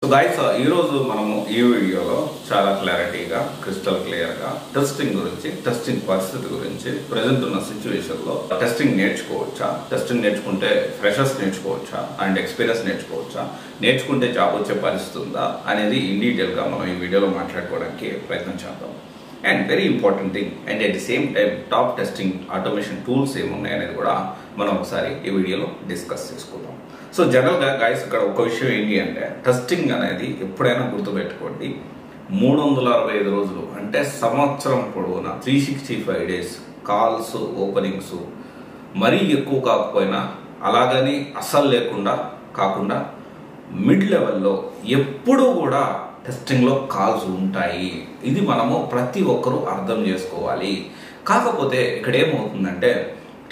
So guys, ఈ రోజు మనము ఈ వీడియోలో చాలా క్లారిటీగా క్రిస్టల్ క్లియర్ గా టెస్టింగ్ గురించి, టెస్టింగ్ పరిస్థితి గురించి, ప్రెజెంట్ ఉన్న సిచ్యువేషన్ లో టెస్టింగ్ నేర్చుకోవచ్చా, టెస్టింగ్ నేర్చుకుంటే ఫ్రెషర్స్ నేర్చుకోవచ్చా అండ్ ఎక్స్పీరియన్స్ నేర్చుకోవచ్చా, నేర్చుకుంటే జాబ్ వచ్చే పరిస్థితి ఉందా అనేది ఇన్ డీటెయిల్ గా మనం ఈ వీడియోలో మాట్లాడుకోవడానికి ప్రయత్నం చేద్దాం. And very important thing and at the same time top testing automation tools ఏమున్నాయి అనేది కూడా మనం ఒకసారి ఈ వీడియోలో డిస్కస్ చేసుకుందాం. సో జనరల్గా గైస్ ఇక్కడ ఒక విషయం ఏంటి అంటే, టెస్టింగ్ అనేది ఎప్పుడైనా గుర్తుపెట్టుకోండి, 365 రోజులు అంటే సంవత్సరం పొడవునా 365 days కాల్స్, ఓపెనింగ్స్ మరీ ఎక్కువ కాకపోయినా అలాగని అస్సలు లేకుండా కాకుండా మిడ్ లెవెల్లో ఎప్పుడూ కూడా టెస్టింగ్లో కాల్స్ ఉంటాయి. ఇది మనము ప్రతి ఒక్కరూ అర్థం చేసుకోవాలి. కాకపోతే ఇక్కడ ఏమవుతుందంటే,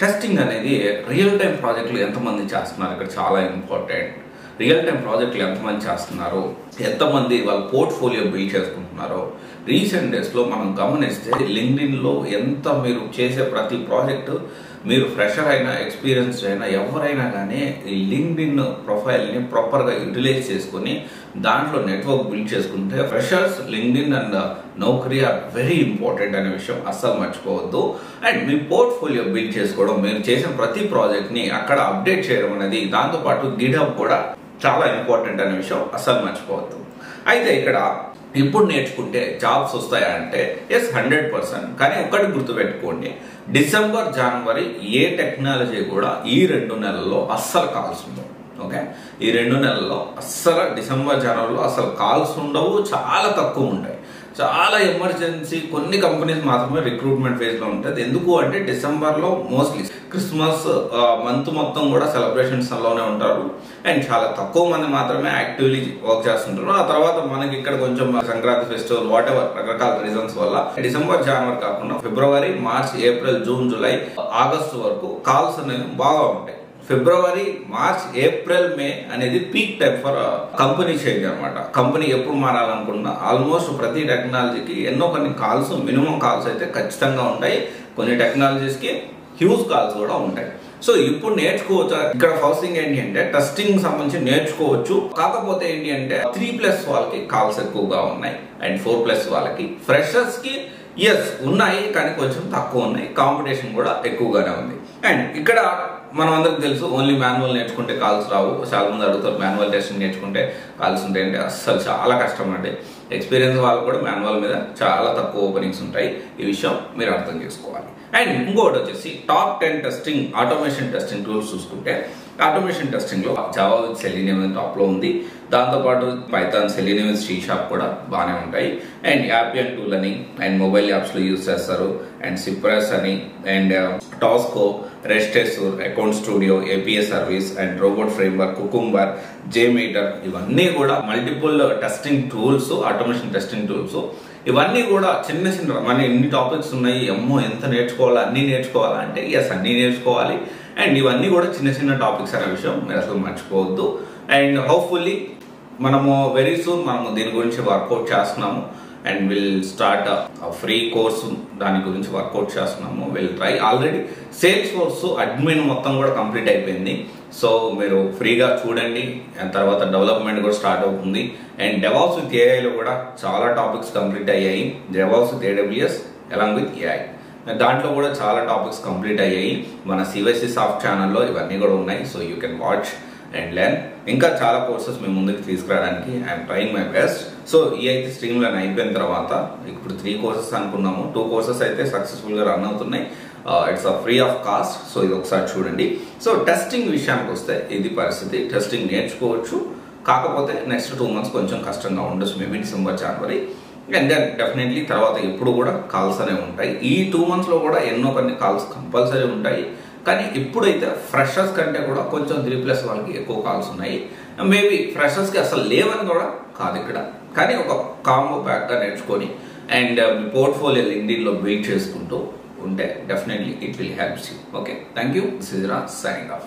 టెస్టింగ్ అనేది రియల్ టైం ప్రాజెక్టులు ఎంతమంది చేస్తున్నారు, ఇక్కడ చాలా ఇంపార్టెంట్. రియల్ టైం ప్రాజెక్టులు ఎంతమంది చేస్తున్నారు, ఎంతమంది వాళ్ళ పోర్ట్ఫోలియో బిల్డ్ చేసుకుంటున్నారో రీసెంట్ డేస్లో మనం గమనిస్తే లింక్డ్ఇన్లో ఎంత మీరు చేసే ప్రతి ప్రాజెక్టు, మీరు ఫ్రెషర్ అయినా ఎక్స్పీరియన్స్డ్ అయినా ఎవరైనా కానీ ఈ లింక్డ్ఇన్ ప్రొఫైల్ని ప్రాపర్గా యూటిలైజ్ చేసుకుని దాంట్లో నెట్వర్క్ బిల్డ్ చేసుకుంటే freshers, LinkedIn and Naukri are very important అనే విషయం అస్సలు మర్చిపోవద్దు. అండ్ మీ పోర్ట్ఫోలియో బిల్డ్ చేసుకోవడం, మీరు చేసిన ప్రతి ప్రాజెక్ట్ని అక్కడ అప్డేట్ చేయడం అనేది, దాంతోపాటు గిట్హబ్ కూడా చాలా ఇంపార్టెంట్ అనే విషయం అస్సలు మర్చిపోవద్దు. అయితే ఇక్కడ ఇప్పుడు నేర్చుకుంటే జాబ్స్ వస్తాయా అంటే ఎస్ 100%. కానీ ఒక్కటి గుర్తుపెట్టుకోండి, డిసెంబర్, జనవరి ఏ టెక్నాలజీ కూడా ఈ 2 నెలల్లో అస్సలు కాల్స్ ఉండవు. ఓకే, ఈ 2 నెలల్లో అస్సలు డిసెంబర్, జనవరిలో అసలు కాల్స్ ఉండవు, చాలా తక్కువ ఉంటాయి. చాలా ఎమర్జెన్సీ కొన్ని కంపెనీస్ మాత్రమే రిక్రూట్మెంట్ ఫేజ్ లో ఉంటుంది. ఎందుకు అంటే డిసెంబర్లో మోస్ట్లీ క్రిస్మస్ మంత్ మొత్తం కూడా సెలబ్రేషన్స్ లోనే ఉంటారు అండ్ చాలా తక్కువ మంది మాత్రమే యాక్టివ్లీ వర్క్ చేస్తుంటారు. ఆ తర్వాత మనకి ఇక్కడ కొంచెం సంక్రాంతి ఫెస్టివల్ వాట్ ఎవర్ రకరకాల రీజన్స్ వల్ల డిసెంబర్, జనవరి కాకుండా ఫిబ్రవరి, March, April, June, July, August వరకు కాల్స్ అనేవి బాగా ఉంటాయి. ఫిబ్రవరి, మార్చ్, ఏప్రిల్, మే అనేది peak time for company change అనమాట. కంపెనీ ఎప్పుడు మారాలనుకున్నా ఆల్మోస్ట్ ప్రతి టెక్నాలజీకి కొన్ని కాల్స్, మినిమం కాల్స్ అయితే ఖచ్చితంగా ఉంటాయి. కొన్ని టెక్నాలజీస్ కి హ్యూజ్ కాల్స్ కూడా ఉంటాయి. సో ఇప్పుడు నేర్చుకోవచ్చు. ఇక్కడ ఫస్ట్ థింగ్ ఏంటి అంటే, టెస్టింగ్ సంబంధించి నేర్చుకోవచ్చు. కాకపోతే ఏంటి అంటే 3+ వాళ్ళకి కాల్స్ ఎక్కువగా ఉన్నాయి అండ్ 4+ వాళ్ళకి, ఫ్రెషర్స్ కి ఎస్ ఉన్నాయి కానీ కొంచెం తక్కువ ఉన్నాయి. కాంపిటీషన్ కూడా ఎక్కువగానే ఉంది. అండ్ ఇక్కడ మనం అందరికి తెలుసు, ఓన్లీ మాన్యువల్ నేర్చుకుంటే కాల్స్ రావు. చాలా మంది అడుగుతారు మాన్యువల్ టెస్టింగ్ నేర్చుకుంటే కాల్స్ ఉంటాయంటే అస్సలు చాలా కష్టం అండి. ఎక్స్పీరియన్స్ వాళ్ళకు కూడా మాన్యువల్ మీద చాలా తక్కువ ఓపెనింగ్స్ ఉంటాయి. ఈ విషయం మీరు అర్థం చేసుకోవాలి. అండ్ ఇంకోటి వచ్చేసి top 10 testing automation testing tools చూసుకుంటే, ఆటోమేషన్ టెస్టింగ్ లో జావా విత్ సెలీనియం టాప్ లో ఉంది. దాంతోపాటు పైథాన్, సెలీనియం విత్ C# కూడా బాగానే ఉంటాయి. అండ్ యాపియన్ టూల్ అని అండ్ మొబైల్ యాప్స్ లో యూజ్ చేస్తారు. అండ్ సిప్రస్ అని అండ్ టాస్కో, రెస్టెస్, account studio, API service and robot framework, cucumber, JMeter, ఇవన్నీ కూడా multiple testing tools, automation testing tools. ఇవన్నీ కూడా చిన్న చిన్న, మన ఎన్ని టాపిక్స్ ఉన్నాయి, ఎంత నేర్చుకోవాలా, అన్ని నేర్చుకోవాలా అంటే ఎస్ అన్ని నేర్చుకోవాలి. అండ్ ఇవన్నీ కూడా చిన్న చిన్న టాపిక్స్ అనే విషయం మీరు అసలు మర్చిపోవద్దు. అండ్ హోప్ఫుల్లీ మనము వెరీ సూన్ మనము దీని గురించి వర్కౌట్ చేస్తున్నాము and will start free course, దాని గురించి వర్కౌట్ చేస్తున్నాము. Will try. Already sales force admin మొత్తం కూడా కంప్లీట్ అయిపోయింది. సో మీరు ఫ్రీగా చూడండి. అండ్ తర్వాత డెవలప్మెంట్ కూడా స్టార్ట్ అవుతుంది. అండ్ డెవాప్స్ విత్ ఏఐలో కూడా చాలా టాపిక్స్ కంప్లీట్ అయ్యాయి. DevOps with AWS along with AI, దాంట్లో కూడా చాలా టాపిక్స్ కంప్లీట్ అయ్యాయి. మన CYC సాఫ్ట్ ఛానల్లో ఇవన్నీ కూడా ఉన్నాయి. So you can watch and learn. ఇంకా చాలా కోర్సెస్ మేము ముందుకు తీసుకురావడానికి I'm trying my best. So ఈ అయితే స్ట్రీమ్ లైన్ అయిపోయిన తర్వాత ఇప్పుడు 3 కోర్సెస్ అనుకున్నాము. 2 కోర్సెస్ అయితే సక్సెస్ఫుల్ గా రన్ అవుతున్నాయి. It's free of cost. So ఇది ఒకసారి చూడండి. సో టెస్టింగ్ విషయానికి వస్తే ఇది పరిస్థితి. టెస్టింగ్ నేర్చుకోవచ్చు, కాకపోతే నెక్స్ట్ 2 months కొంచెం కష్టంగా ఉండొచ్చు, మేబీ డిసెంబర్, జనవరి. అండ్ దెన్ డెఫినెట్లీ తర్వాత ఎప్పుడు కూడా కాల్స్ అనేవి ఉంటాయి. ఈ 2 months లో కూడా కొన్ని కాల్స్ కంపల్సరీ ఉంటాయి. కానీ ఇప్పుడైతే ఫ్రెషర్స్ కంటే కూడా కొంచెం 3+ వాళ్ళకి ఎక్కువ కాల్స్ ఉన్నాయి. మేబీ ఫ్రెషర్స్కి అసలు లేవని కూడా కాదు ఇక్కడ, కానీ ఒక కాంబో ప్యాక్గా నేర్చుకొని అండ్ మీ పోర్ట్ఫోలియో లింక్డ్ఇన్లో బిల్డ్ చేసుకుంటూ ఉంటే definitely it will helps you. Okay, thank you. This is Raj signing off.